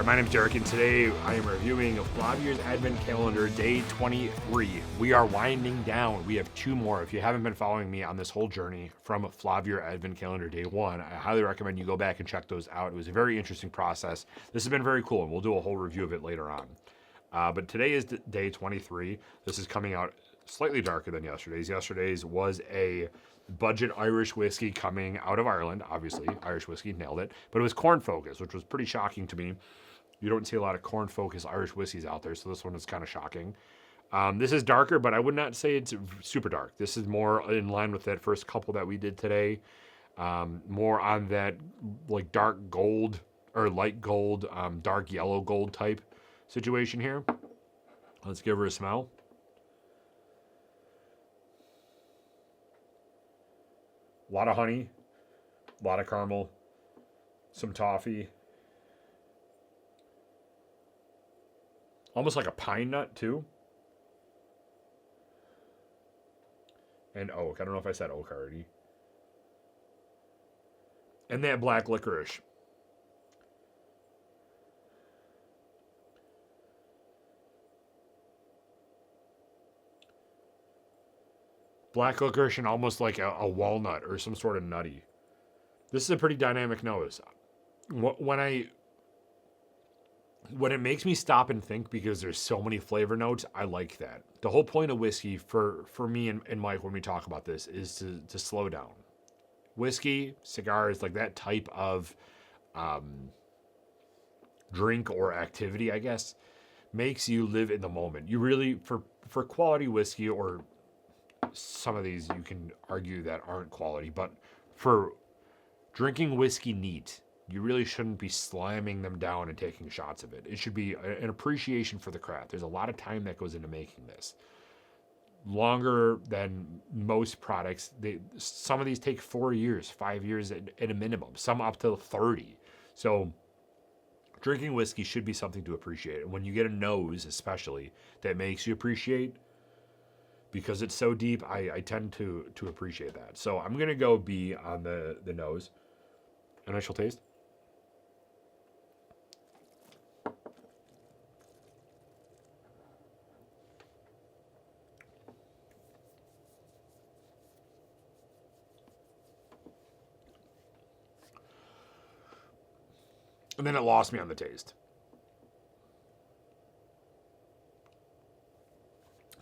my name's Derek, and today I am reviewing Flavier's Advent Calendar Day 23. We are winding down. We have two more. If you haven't been following me on this whole journey from Flavier Advent Calendar Day 1, I highly recommend you go back and check those out. It was a very interesting process. This has been very cool, and we'll do a whole review of it later on. But today is Day 23. This is coming out slightly darker than yesterday's. Yesterday's was a budget Irish whiskey coming out of Ireland. Obviously, Irish whiskey, nailed it. But it was corn focused, which was pretty shocking to me. You don't see a lot of corn focused Irish whiskeys out there, so this one is kind of shocking. This is darker, but I would not say it's super dark. This is more in line with that first couple that we did today. More on that like dark gold or light gold, dark yellow gold type situation here. Let's give her a smell. A lot of honey, a lot of caramel, some toffee. Almost like a pine nut, too. And oak. I don't know if I said oak already. And that black licorice. Black licorice and almost like a walnut or some sort of nutty. This is a pretty dynamic nose. When it makes me stop and think because there's so many flavor notes, I like that. The whole point of whiskey for me and Mike when we talk about this is to slow down. Whiskey, cigars, like that type of drink or activity, I guess, makes you live in the moment. You really, for quality whiskey, or some of these you can argue that aren't quality, but for drinking whiskey neat, you really shouldn't be slamming them down and taking shots of it. It should be an appreciation for the craft. There's a lot of time that goes into making this. Longer than most products. Some of these take 4 years, 5 years at a minimum. Some up to 30. So drinking whiskey should be something to appreciate. And when you get a nose, especially, that makes you appreciate, because it's so deep, I tend to appreciate that. So I'm going to go B on the nose. Initial taste. And then it lost me on the taste.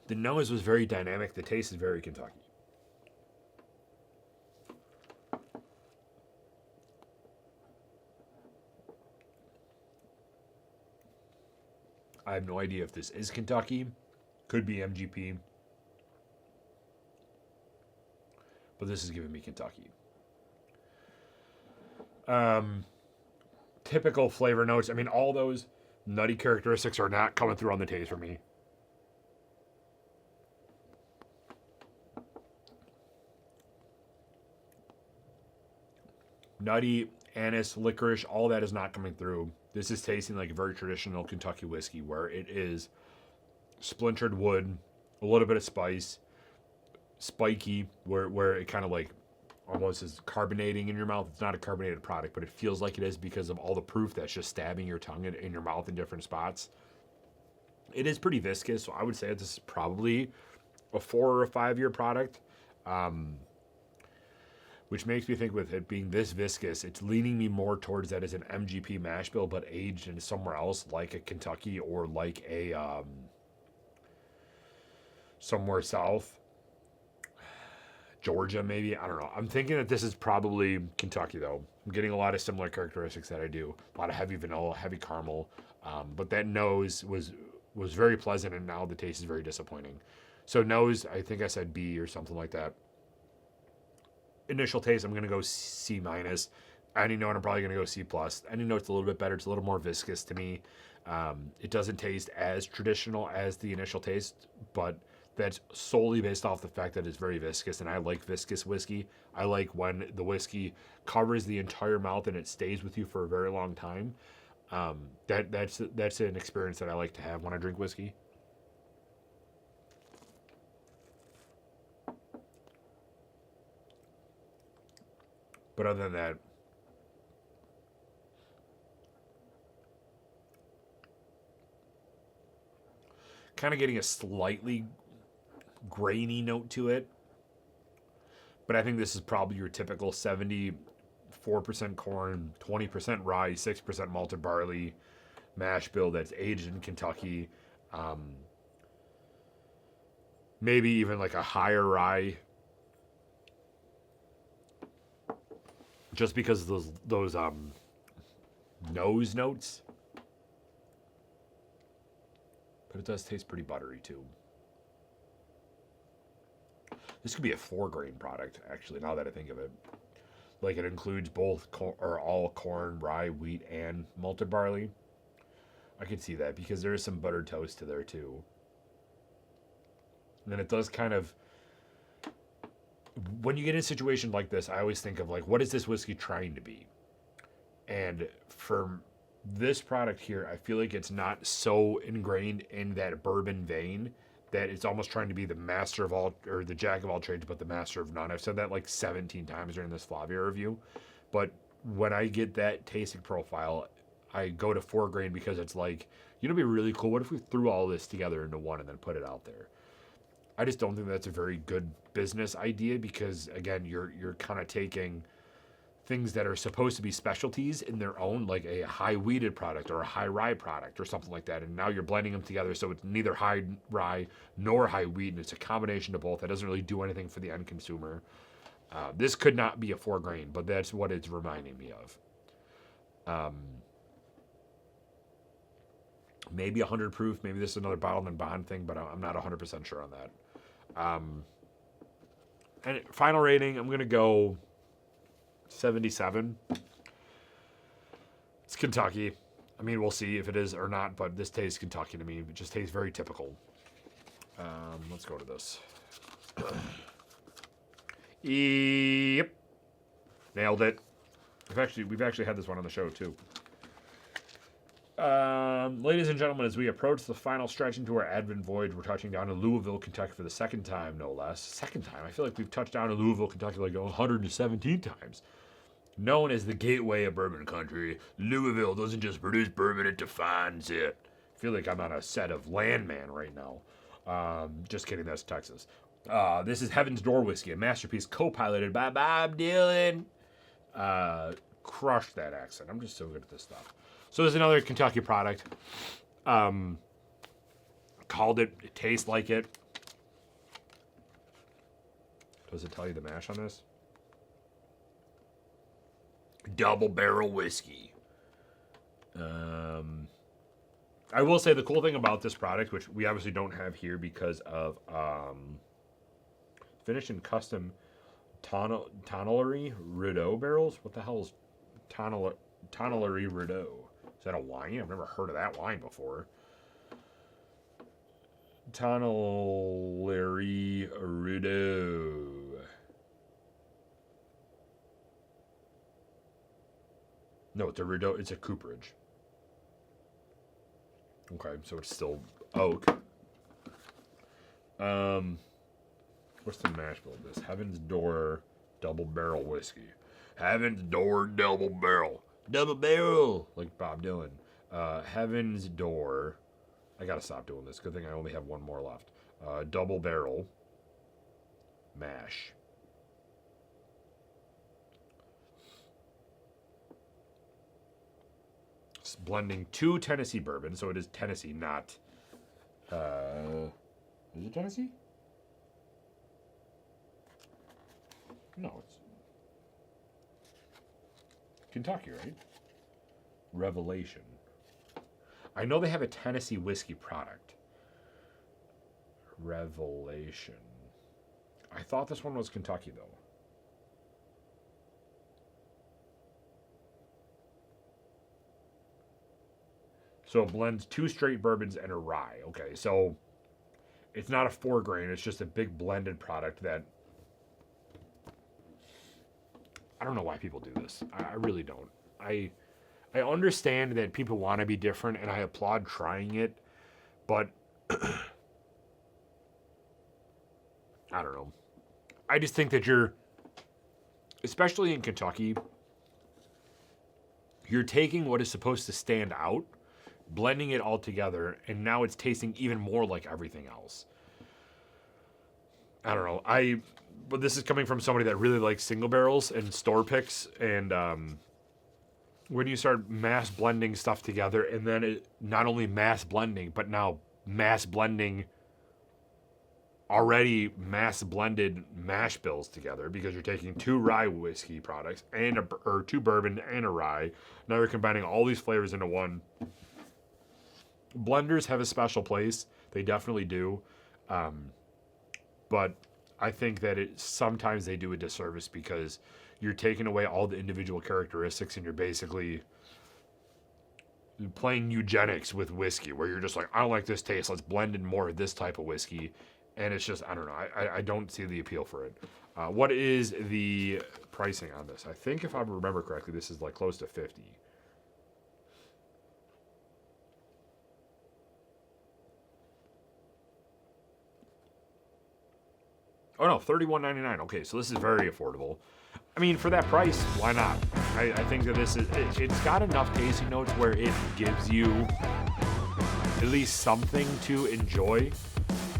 The nose was very dynamic. The taste is very Kentucky. I have no idea if this is Kentucky. Could be MGP. But this is giving me Kentucky. Typical flavor notes. I mean, all those nutty characteristics are not coming through on the taste for me. Nutty, anise, licorice, all that is not coming through. This is tasting like a very traditional Kentucky whiskey where it is splintered wood, a little bit of spice, spiky, where it kind of like almost is carbonating in your mouth. It's not a carbonated product, but it feels like it is because of all the proof that's just stabbing your tongue in your mouth in different spots. It is pretty viscous, so I would say this is probably a 4 or a 5 year product. Which makes me think with it being this viscous, it's leaning me more towards that as an MGP mash bill, but aged in somewhere else, like a Kentucky or like a somewhere south. Georgia, maybe. I don't know. I'm thinking that this is probably Kentucky, though. I'm getting a lot of similar characteristics that I do. A lot of heavy vanilla, heavy caramel. But that nose was very pleasant, and now the taste is very disappointing. So nose, I think I said B or something like that. Initial taste, I'm going to go C minus. Any note, I'm probably going to go C plus. Any note's a little bit better. It's a little more viscous to me. It doesn't taste as traditional as the initial taste, but that's solely based off the fact that it's very viscous, and I like viscous whiskey. I like when the whiskey covers the entire mouth and it stays with you for a very long time. That's an experience that I like to have when I drink whiskey. But other than that, Kind of getting a slightly grainy note to it. But I think this is probably your typical 74% corn, 20% rye, 6% malted barley mash bill that's aged in Kentucky. Maybe even like a higher rye. Just because of those nose notes. But it does taste pretty buttery too. This could be a 4-grain product, actually, now that I think of it. Like, it includes both or all corn, rye, wheat, and malted barley. I could see that because there is some buttered toast to there too. And then it does kind of, when you get in a situation like this, I always think of like, what is this whiskey trying to be? And for this product here, I feel like it's not so ingrained in that bourbon vein that it's almost trying to be the master of all, or the jack of all trades, but the master of none. I've said that like 17 times during this Flavia review. But when I get that tasting profile, I go to 4-grain because it's like, you know, it'd be really cool. What if we threw all this together into one and then put it out there? I just don't think that's a very good business idea because, again, you're kind of taking things that are supposed to be specialties in their own, like a high wheated product or a high rye product or something like that, and now you're blending them together so it's neither high rye nor high wheat, and it's a combination of both. That doesn't really do anything for the end consumer. This could not be a 4-grain, but that's what it's reminding me of. Maybe 100 proof. Maybe this is another bottled and bond thing, but I'm not 100% sure on that. And final rating, I'm going to go 77. It's Kentucky. I mean, we'll see if it is or not, but this tastes Kentucky to me. It just tastes very typical. Let's go to this. Yep. Nailed it. We've actually had this one on the show, too. Ladies and gentlemen, as we approach the final stretch into our Advent voyage, we're touching down in Louisville, Kentucky for the second time, no less. Second time? I feel like we've touched down in Louisville, Kentucky like 117 times. Known as the gateway of bourbon country, Louisville doesn't just produce bourbon, it defines it. I feel like I'm on a set of Landman right now. Just kidding, that's Texas. This is Heaven's Door Whiskey, a masterpiece co-piloted by Bob Dylan. Crushed that accent. I'm just so good at this stuff. So there's another Kentucky product. Called it tastes like it. Does it tell you the mash on this? Double barrel whiskey. I will say the cool thing about this product, which we obviously don't have here because of finished in custom Tonnellery Rideau barrels. What the hell is Tonnellery Rideau? Is that a wine? I've never heard of that wine before. Tonnellery Rideau. No, it's a Rideau. It's a cooperage. Okay, so it's still oak. What's the mash bill of this? Heaven's Door Double Barrel Whiskey. Heaven's Door Double Barrel. Double barrel, like Bob Dylan. Heaven's Door. I gotta stop doing this. Good thing I only have one more left. Double barrel mash. It's blending 2 Tennessee bourbon, so it is Tennessee, not. Is it Tennessee? No, it's Kentucky, right? Revelation. I know they have a Tennessee whiskey product. Revelation. I thought this one was Kentucky, though. So it blends 2 straight bourbons and a rye. Okay, so it's not a 4-grain. It's just a big blended product that... I don't know why people do this. I really don't. I understand that people want to be different, and I applaud trying it, but I don't know. I just think that you're, especially in Kentucky, you're taking what is supposed to stand out blending it all together, and now it's tasting even more like everything else. I don't know. But this is coming from somebody that really likes single barrels and store picks, and when you start mass blending stuff together, and then it not only mass blending, but now mass blending already mass blended mash bills together, because you're taking 2 rye whiskey products or 2 bourbon and a rye. Now you're combining all these flavors into one. Blenders have a special place. They definitely do. But I think that sometimes they do a disservice, because you're taking away all the individual characteristics, and you're basically playing eugenics with whiskey, where you're just like, I don't like this taste, let's blend in more of this type of whiskey. And it's just, I don't know, I don't see the appeal for it. What is the pricing on this? I think if I remember correctly, this is like close to 50. Oh no, $31.99. Okay, so this is very affordable. I mean, for that price, why not? I think that it's got enough tasting notes where it gives you at least something to enjoy.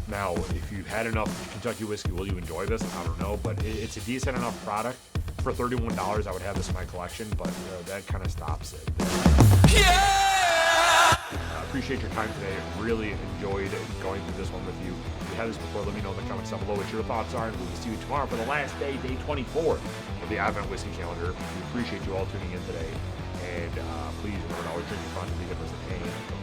Now, if you've had enough Kentucky whiskey, will you enjoy this? I don't know, but it's a decent enough product. For $31, I would have this in my collection, but that kind of stops it. Yeah! Appreciate your time today. Really enjoyed going through this one with you. If you had this before, let me know in the comments down below what your thoughts are, and we will see you tomorrow for the last day, day 24 of the Advent Whiskey Calendar. We appreciate you all tuning in today, and please remember to always drink your fun to be good as a pain.